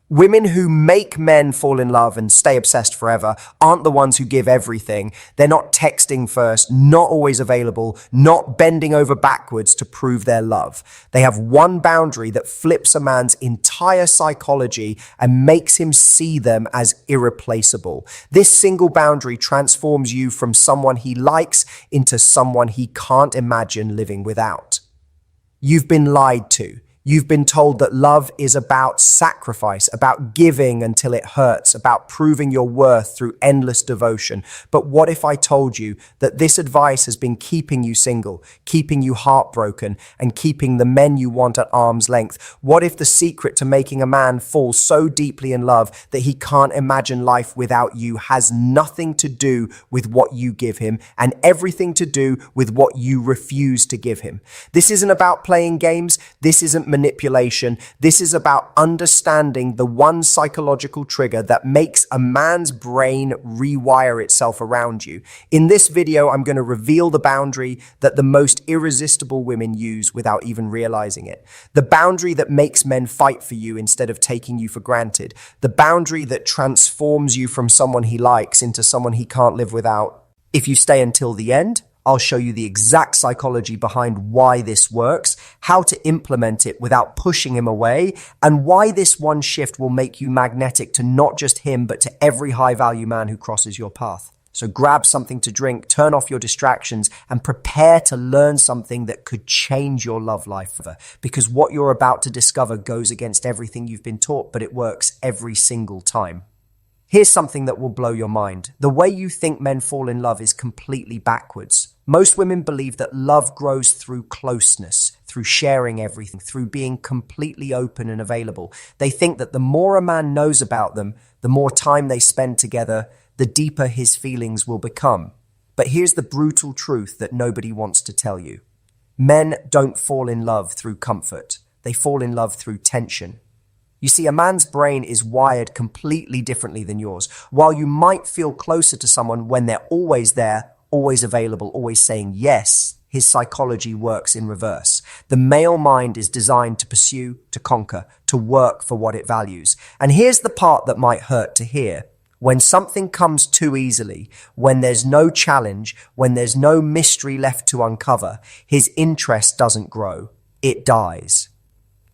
Women who make men fall in love and stay obsessed forever aren't the ones who give everything. They're not texting first, not always available, not bending over backwards to prove their love. They have one boundary that flips a man's entire psychology and makes him see them as irreplaceable. This single boundary transforms you from someone he likes into someone he can't imagine living without. You've been lied to. You've been told that love is about sacrifice, about giving until it hurts, about proving your worth through endless devotion. But what if I told you that this advice has been keeping you single, keeping you heartbroken, and keeping the men you want at arm's length? What if the secret to making a man fall so deeply in love that he can't imagine life without you has nothing to do with what you give him and everything to do with what you refuse to give him? This isn't about playing games. This isn't manipulation. This is about understanding the one psychological trigger that makes a man's brain rewire itself around you. In this video, I'm going to reveal the boundary that the most irresistible women use without even realizing it. The boundary that makes men fight for you instead of taking you for granted. The boundary that transforms you from someone he likes into someone he can't live without. If you stay until the end, I'll show you the exact psychology behind why this works, how to implement it without pushing him away, and why this one shift will make you magnetic to not just him, but to every high-value man who crosses your path. So grab something to drink, turn off your distractions, and prepare to learn something that could change your love life forever. Because what you're about to discover goes against everything you've been taught, but it works every single time. Here's something that will blow your mind. The way you think men fall in love is completely backwards. Most women believe that love grows through closeness, through sharing everything, through being completely open and available. They think that the more a man knows about them, the more time they spend together, the deeper his feelings will become. But here's the brutal truth that nobody wants to tell you. Men don't fall in love through comfort. They fall in love through tension. You see, a man's brain is wired completely differently than yours. While you might feel closer to someone when they're always there, always available, always saying yes, his psychology works in reverse. The male mind is designed to pursue, to conquer, to work for what it values. And here's the part that might hurt to hear. When something comes too easily, when there's no challenge, when there's no mystery left to uncover, his interest doesn't grow. It dies.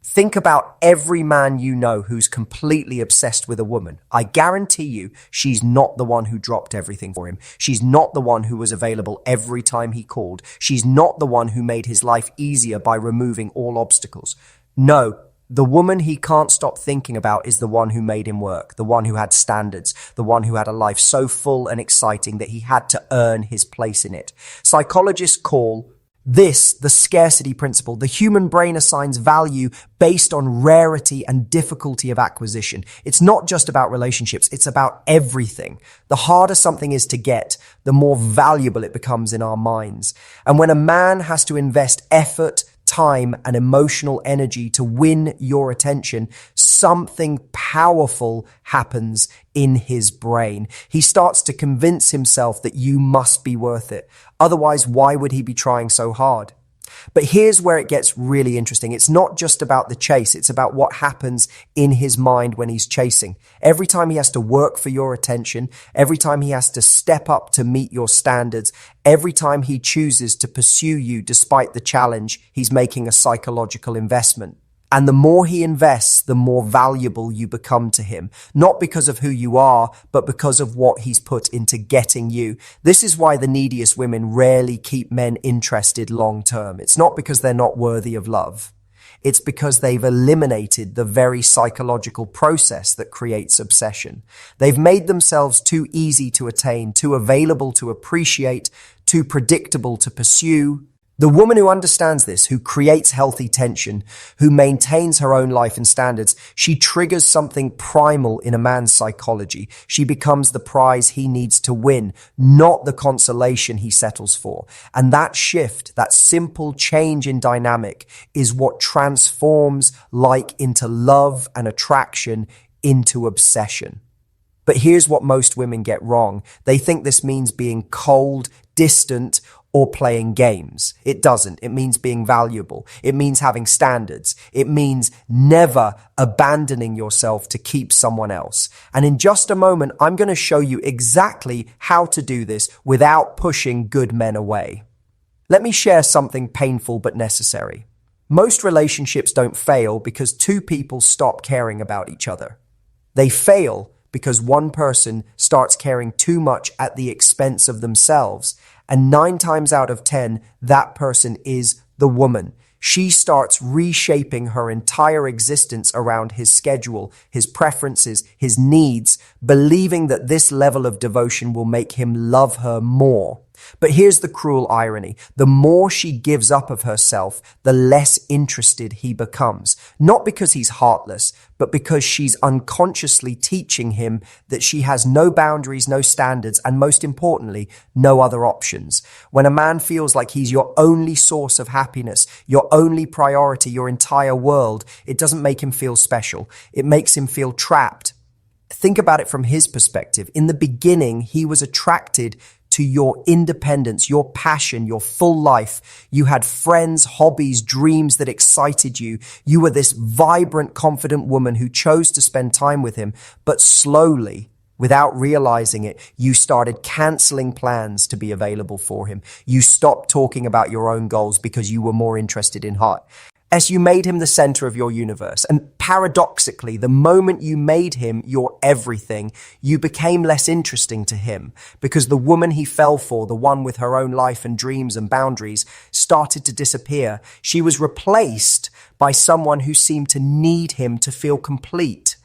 Think about every man you know who's completely obsessed with a woman. I guarantee you she's not the one who dropped everything for him. She's not the one who was available every time he called. She's not the one who made his life easier by removing all obstacles. No, the woman he can't stop thinking about is the one who made him work, the one who had standards, the one who had a life so full and exciting that he had to earn his place in it. Psychologists call this the scarcity principle. The human brain assigns value based on rarity and difficulty of acquisition. It's not just about relationships, it's about everything. The harder something is to get, the more valuable it becomes in our minds. And when a man has to invest effort, time, and emotional energy to win your attention, something powerful happens in his brain. He starts to convince himself that you must be worth it. Otherwise, why would he be trying so hard? But here's where it gets really interesting. It's not just about the chase. It's about what happens in his mind when he's chasing. Every time he has to work for your attention, every time he has to step up to meet your standards, every time he chooses to pursue you despite the challenge, he's making a psychological investment. And the more he invests, the more valuable you become to him. Not because of who you are, but because of what he's put into getting you. This is why the neediest women rarely keep men interested long term. It's not because they're not worthy of love. It's because they've eliminated the very psychological process that creates obsession. They've made themselves too easy to attain, too available to appreciate, too predictable to pursue. The woman who understands this, who creates healthy tension, who maintains her own life and standards, she triggers something primal in a man's psychology. She becomes the prize he needs to win, not the consolation he settles for. And that shift, that simple change in dynamic, is what transforms like into love and attraction into obsession. But here's what most women get wrong. They think this means being cold, distant, or playing games. It doesn't. It means being valuable. It means having standards. It means never abandoning yourself to keep someone else. And in just a moment, I'm going to show you exactly how to do this without pushing good men away. Let me share something painful but necessary. Most relationships don't fail because two people stop caring about each other. They fail because one person starts caring too much at the expense of themselves. And 9 times out of 10, that person is the woman. She starts reshaping her entire existence around his schedule, his preferences, his needs, believing that this level of devotion will make him love her more. But here's the cruel irony. The more she gives up of herself, the less interested he becomes. Not because he's heartless, but because she's unconsciously teaching him that she has no boundaries, no standards, and most importantly, no other options. When a man feels like he's your only source of happiness, your only priority, your entire world, it doesn't make him feel special. It makes him feel trapped. Think about it from his perspective. In the beginning, he was attracted to your independence, your passion, your full life. You had friends, hobbies, dreams that excited you. You were this vibrant, confident woman who chose to spend time with him. But slowly, without realizing it, you started canceling plans to be available for him. You stopped talking about your own goals because you were more interested in heart. As you made him the center of your universe. And paradoxically, the moment you made him your everything, you became less interesting to him because the woman he fell for, the one with her own life and dreams and boundaries, started to disappear. She was replaced by someone who seemed to need him to feel complete.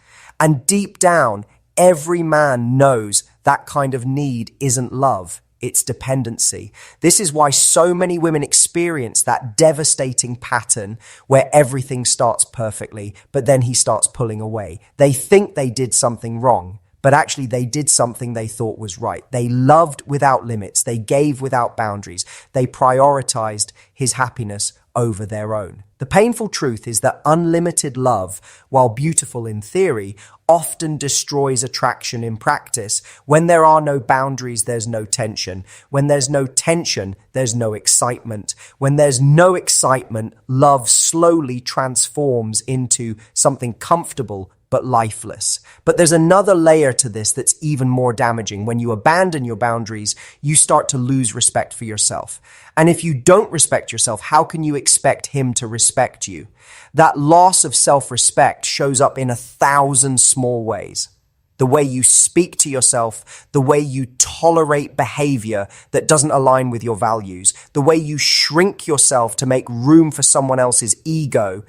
And deep down, every man knows that kind of need isn't love. It's dependency. This is why so many women experience that devastating pattern where everything starts perfectly, but then he starts pulling away. They think they did something wrong, but actually they did something they thought was right. They loved without limits. They gave without boundaries. They prioritized his happiness over their own. The painful truth is that unlimited love, while beautiful in theory, often destroys attraction in practice. When there are no boundaries, there's no tension. When there's no tension, there's no excitement. When there's no excitement, love slowly transforms into something comfortable but lifeless. But there's another layer to this that's even more damaging. When you abandon your boundaries, you start to lose respect for yourself. And if you don't respect yourself, how can you expect him to respect you? That loss of self-respect shows up in 1,000 small ways. The way you speak to yourself, the way you tolerate behavior that doesn't align with your values, the way you shrink yourself to make room for someone else's ego.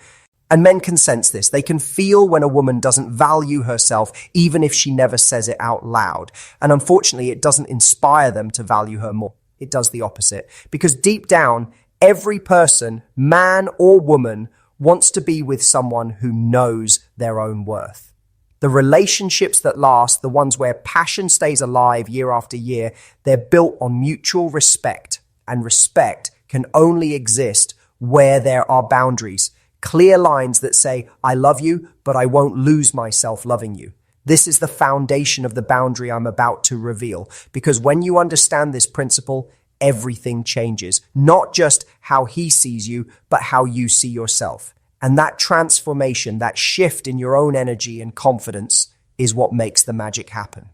And men can sense this. They can feel when a woman doesn't value herself, even if she never says it out loud. And unfortunately, it doesn't inspire them to value her more. It does the opposite. Because deep down, every person, man or woman, wants to be with someone who knows their own worth. The relationships that last, the ones where passion stays alive year after year, they're built on mutual respect. And respect can only exist where there are boundaries. Clear lines that say, I love you, but I won't lose myself loving you. This is the foundation of the boundary I'm about to reveal. Because when you understand this principle, everything changes. Not just how he sees you, but how you see yourself. And that transformation, that shift in your own energy and confidence is what makes the magic happen.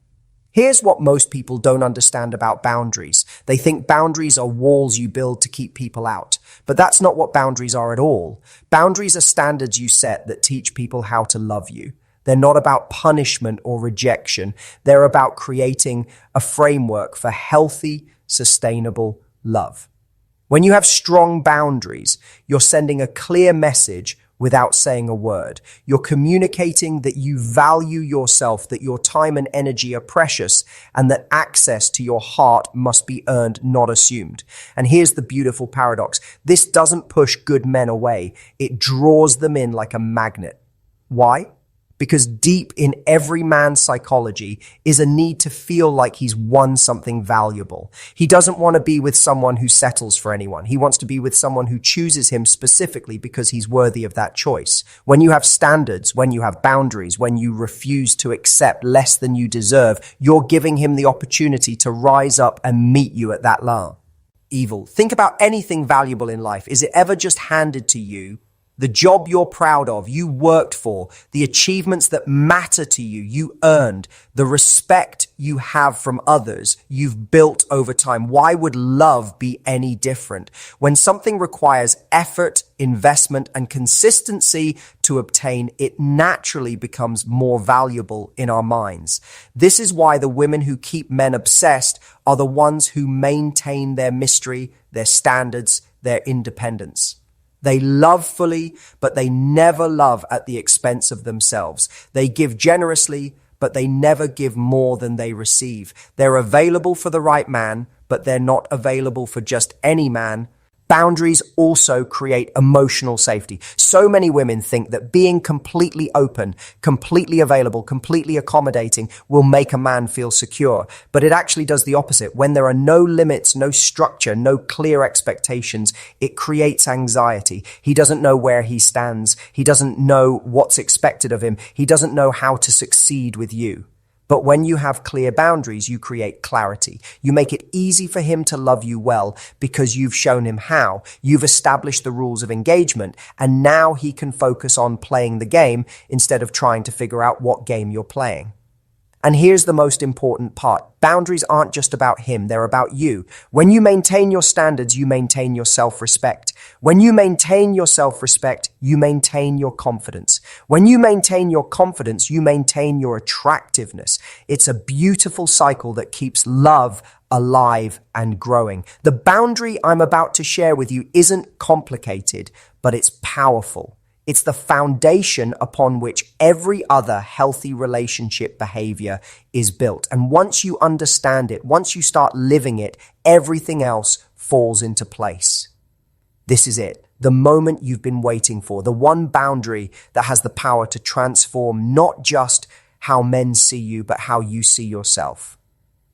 Here's what most people don't understand about boundaries. They think boundaries are walls you build to keep people out. But that's not what boundaries are at all. Boundaries are standards you set that teach people how to love you. They're not about punishment or rejection. They're about creating a framework for healthy, sustainable love. When you have strong boundaries, you're sending a clear message without saying a word. You're communicating that you value yourself, that your time and energy are precious, and that access to your heart must be earned, not assumed. And here's the beautiful paradox. This doesn't push good men away. It draws them in like a magnet. Why? Because deep in every man's psychology is a need to feel like he's won something valuable. He doesn't want to be with someone who settles for anyone. He wants to be with someone who chooses him specifically because he's worthy of that choice. When you have standards, when you have boundaries, when you refuse to accept less than you deserve, you're giving him the opportunity to rise up and meet you at that level. evil. Think about anything valuable in life. Is it ever just handed to you? The job you're proud of, you worked for, the achievements that matter to you, you earned, the respect you have from others, you've built over time. Why would love be any different? When something requires effort, investment, and consistency to obtain, it naturally becomes more valuable in our minds. This is why the women who keep men obsessed are the ones who maintain their mystery, their standards, their independence. They love fully, but they never love at the expense of themselves. They give generously, but they never give more than they receive. They're available for the right man, but they're not available for just any man. Boundaries also create emotional safety. So many women think that being completely open, completely available, completely accommodating will make a man feel secure. But it actually does the opposite. When there are no limits, no structure, no clear expectations, it creates anxiety. He doesn't know where he stands. He doesn't know what's expected of him. He doesn't know how to succeed with you. But when you have clear boundaries, you create clarity. You make it easy for him to love you well because you've shown him how. You've established the rules of engagement, and now he can focus on playing the game instead of trying to figure out what game you're playing. And here's the most important part. Boundaries aren't just about him, they're about you. When you maintain your standards, you maintain your self-respect. When you maintain your self-respect, you maintain your confidence. When you maintain your confidence, you maintain your attractiveness. It's a beautiful cycle that keeps love alive and growing. The boundary I'm about to share with you isn't complicated, but it's powerful. It's the foundation upon which every other healthy relationship behavior is built. And once you understand it, once you start living it, everything else falls into place. This is it, the moment you've been waiting for, the one boundary that has the power to transform not just how men see you, but how you see yourself.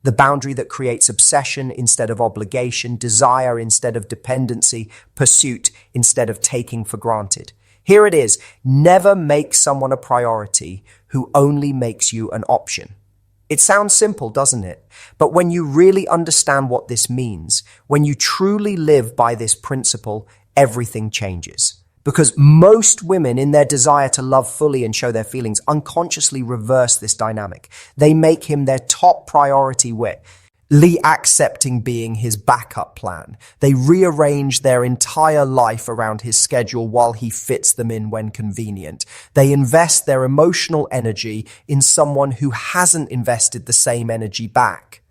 The boundary that creates obsession instead of obligation, desire instead of dependency, pursuit instead of taking for granted. Here it is. Never make someone a priority who only makes you an option. It sounds simple, doesn't it? But when you really understand what this means, when you truly live by this principle, everything changes. Because most women, in their desire to love fully and show their feelings, unconsciously reverse this dynamic. They make him their top priority accepting being his backup plan. They rearrange their entire life around his schedule while he fits them in when convenient. They invest their emotional energy in someone who hasn't invested the same energy back.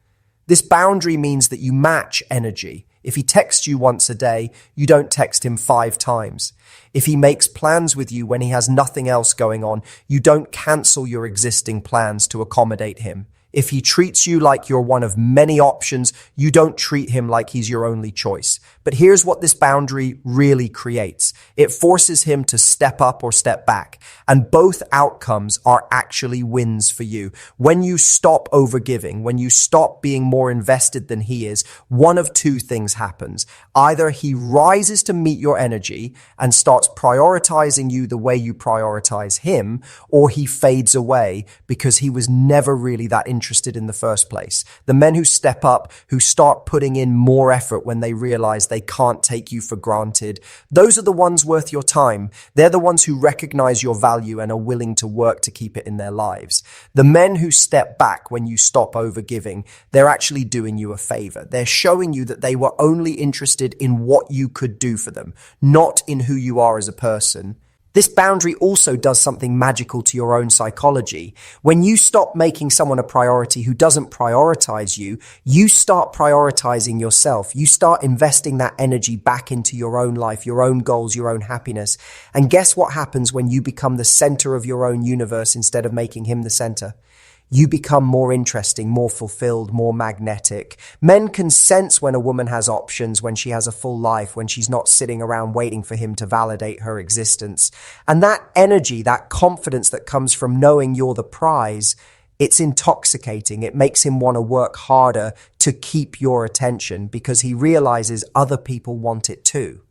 This boundary means that you match energy. If he texts you once a day, you don't text him 5 times. If he makes plans with you when he has nothing else going on, you don't cancel your existing plans to accommodate him. If he treats you like you're one of many options, you don't treat him like he's your only choice. But here's what this boundary really creates. It forces him to step up or step back. And both outcomes are actually wins for you. When you stop overgiving, when you stop being more invested than he is, one of two things happens. Either he rises to meet your energy and starts prioritizing you the way you prioritize him, or he fades away because he was never really that interested in the first place. The men who step up, who start putting in more effort when they realize they can't take you for granted, those are the ones worth your time. They're the ones who recognize your value and are willing to work to keep it in their lives. The men who step back when you stop overgiving, they're actually doing you a favor. They're showing you that they were only interested in what you could do for them, not in who you are as a person. This boundary also does something magical to your own psychology. When you stop making someone a priority who doesn't prioritize you, you start prioritizing yourself. You start investing that energy back into your own life, your own goals, your own happiness. And guess what happens when you become the center of your own universe instead of making him the center? You become more interesting, more fulfilled, more magnetic. Men can sense when a woman has options, when she has a full life, when she's not sitting around waiting for him to validate her existence. And that energy, that confidence that comes from knowing you're the prize, it's intoxicating. It makes him want to work harder to keep your attention because he realizes other people want it too.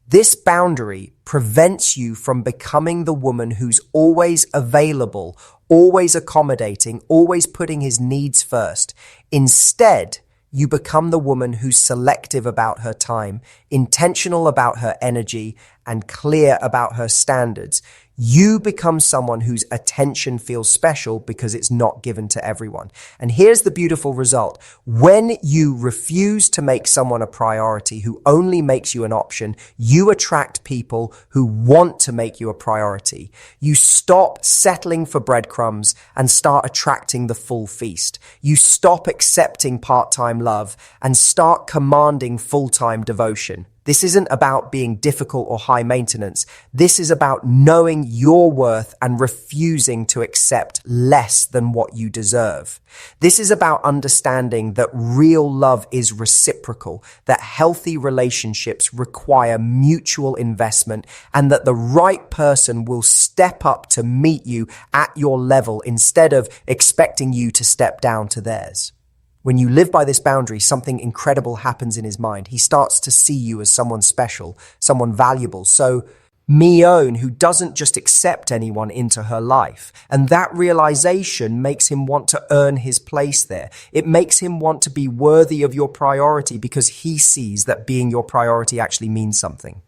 This boundary prevents you from becoming the woman who's always available, always accommodating, always putting his needs first. Instead, You become the woman who's selective about her time, intentional about her energy, and clear about her standards. You become someone whose attention feels special because it's not given to everyone. And here's the beautiful result. When you refuse to make someone a priority who only makes you an option, you attract people who want to make you a priority. You stop settling for breadcrumbs and start attracting the full feast. You stop accepting part-time love and start commanding full-time devotion. This isn't about being difficult or high maintenance. This is about knowing your worth and refusing to accept less than what you deserve. This is about understanding that real love is reciprocal, that healthy relationships require mutual investment, and that the right person will step up to meet you at your level instead of expecting you to step down to theirs. When you live by this boundary, something incredible happens in his mind. He starts to see you as someone special, someone valuable. So Mion, who doesn't just accept anyone into her life. And that realization makes him want to earn his place there. It makes him want to be worthy of your priority because he sees that being your priority actually means something.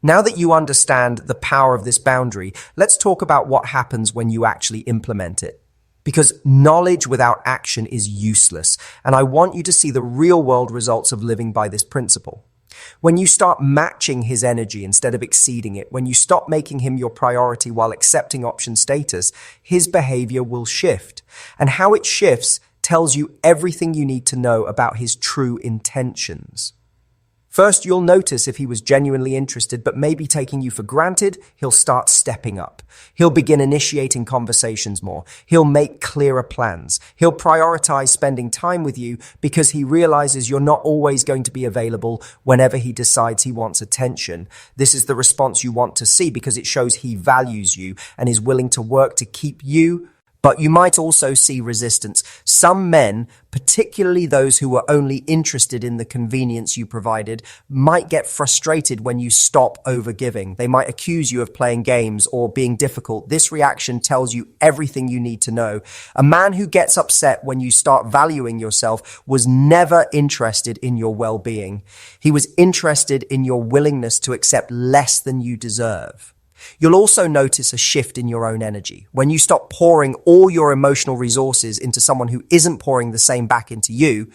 Now that you understand the power of this boundary, let's talk about what happens when you actually implement it. Because knowledge without action is useless, and I want you to see the real-world results of living by this principle. When you start matching his energy instead of exceeding it, when you stop making him your priority while accepting option status, his behavior will shift. And how it shifts tells you everything you need to know about his true intentions. First, you'll notice if he was genuinely interested but maybe taking you for granted, he'll start stepping up. He'll begin initiating conversations more. He'll make clearer plans. He'll prioritize spending time with you because he realizes you're not always going to be available whenever he decides he wants attention. This is the response you want to see because it shows he values you and is willing to work to keep you. But you might also see resistance. Some men, particularly those who were only interested in the convenience you provided, might get frustrated when you stop overgiving. They might accuse you of playing games or being difficult. This reaction tells you everything you need to know. A man who gets upset when you start valuing yourself was never interested in your well-being. He was interested in your willingness to accept less than you deserve. You'll also notice a shift in your own energy. When you stop pouring all your emotional resources into someone who isn't pouring the same back into you,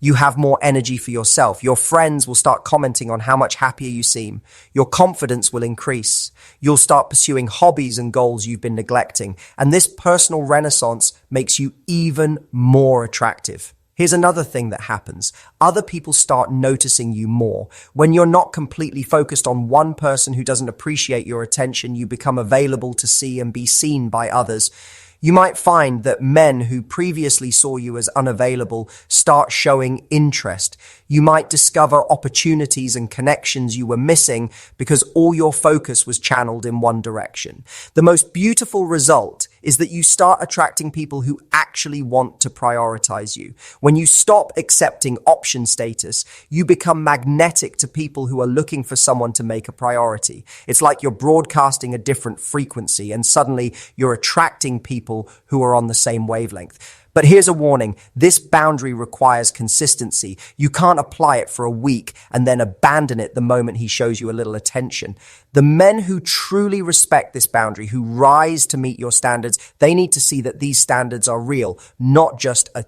you have more energy for yourself. Your friends will start commenting on how much happier you seem. Your confidence will increase. You'll start pursuing hobbies and goals you've been neglecting. And this personal renaissance makes you even more attractive. Here's another thing that happens. Other people start noticing you more. When you're not completely focused on one person who doesn't appreciate your attention, you become available to see and be seen by others. You might find that men who previously saw you as unavailable start showing interest. You might discover opportunities and connections you were missing because all your focus was channeled in one direction. The most beautiful result is that you start attracting people who actually want to prioritize you. When you stop accepting option status, you become magnetic to people who are looking for someone to make a priority. It's like you're broadcasting a different frequency and suddenly you're attracting people who are on the same wavelength. But here's a warning. This boundary requires consistency. You can't apply it for a week and then abandon it the moment he shows you a little attention. The men who truly respect this boundary, who rise to meet your standards, they need to see that these standards are real, not just a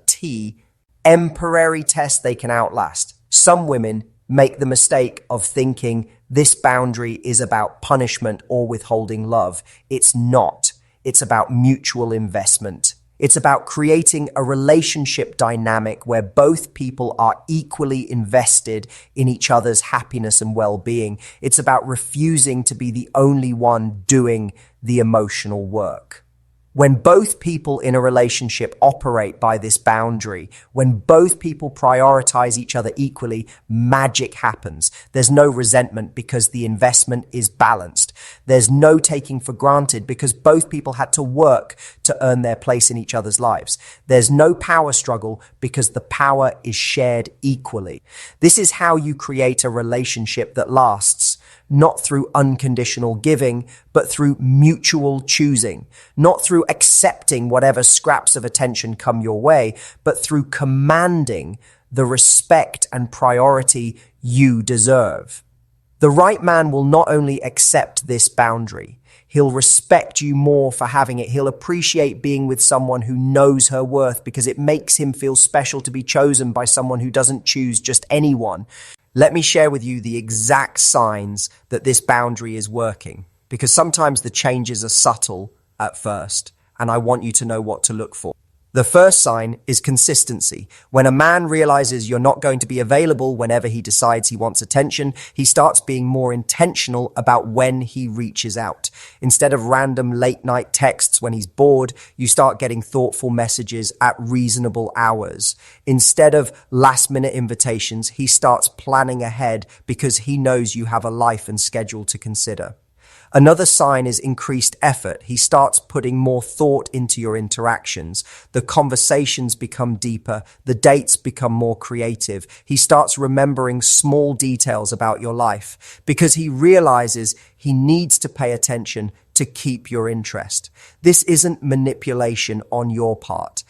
temporary test they can outlast. Some women make the mistake of thinking this boundary is about punishment or withholding love. It's not. It's about mutual investment. It's about creating a relationship dynamic where both people are equally invested in each other's happiness and well-being. It's about refusing to be the only one doing the emotional work. When both people in a relationship operate by this boundary, when both people prioritize each other equally, magic happens. There's no resentment because the investment is balanced. There's no taking for granted because both people had to work to earn their place in each other's lives. There's no power struggle because the power is shared equally. This is how you create a relationship that lasts. Not through unconditional giving, but through mutual choosing. Not through accepting whatever scraps of attention come your way, but through commanding the respect and priority you deserve. The right man will not only accept this boundary, he'll respect you more for having it. He'll appreciate being with someone who knows her worth because it makes him feel special to be chosen by someone who doesn't choose just anyone. Let me share with you the exact signs that this boundary is working, because sometimes the changes are subtle at first, and I want you to know what to look for. The first sign is consistency. When a man realizes you're not going to be available whenever he decides he wants attention, he starts being more intentional about when he reaches out. Instead of random late-night texts when he's bored, you start getting thoughtful messages at reasonable hours. Instead of last-minute invitations, he starts planning ahead because he knows you have a life and schedule to consider. Another sign is increased effort. He starts putting more thought into your interactions. The conversations become deeper. The dates become more creative. He starts remembering small details about your life because he realizes he needs to pay attention to keep your interest. This isn't manipulation on your part.